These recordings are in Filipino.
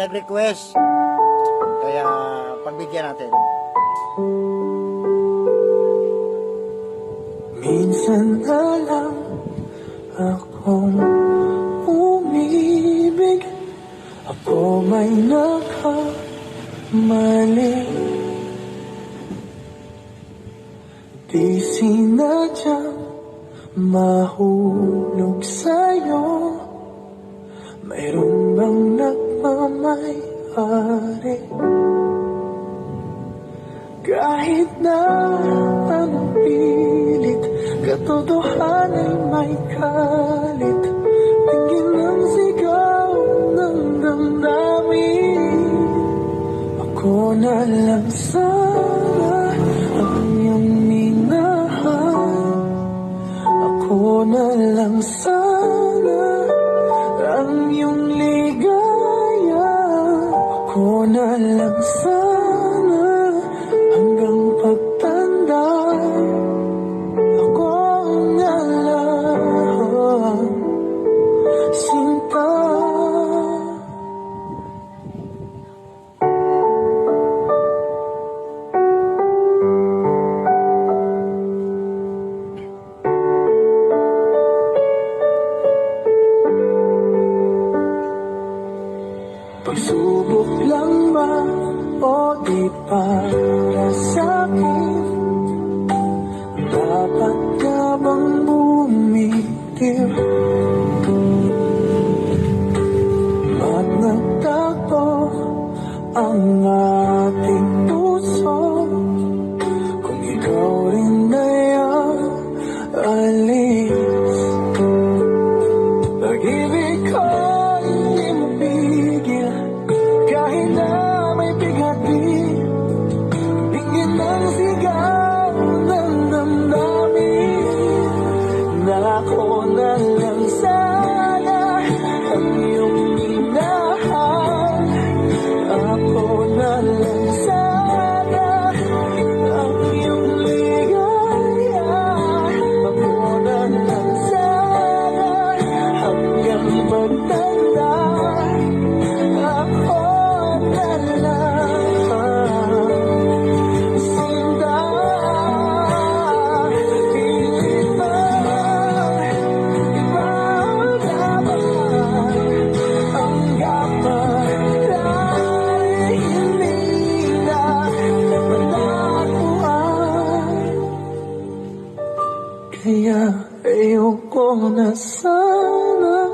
nag-request. Kaya pagbigyan natin. Minsan na lang akong umibig, ako may nakamali. Di sinadyang mahulog sa'yo, mayroon bang nagmamayari? Kahit na anong pilit, katotohanan ay may kalit. Tingin ng sigaw ng damdamin, ako na lang sana ang iyong minahal. Ako na lang sana ang iyong ligaya. Ako na lang sana hanggang pagtanda. Ako na lang, sinta. Pagsubok lang ba o di para sa'kin? Dapat ka bang bumitiw at nagtagpo ang ating puso? Kung ikaw rin ay alis, pag-ibig ko hindi mo pigil. Kahit na may bigati, bigyan ng sigaw ng damdamin, na ako na lang sana ang iyong minahal. Ako na lang sana ang iyong ligaya. Ako na lang sana hanggang magtanda. Ako na lang, sinta. Pilit bang ipaglaban ang dapat ay hindi na matagpuan? Kaya ayoko na sana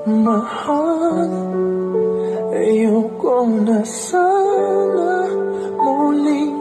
magmahal. Ayoko na sana muling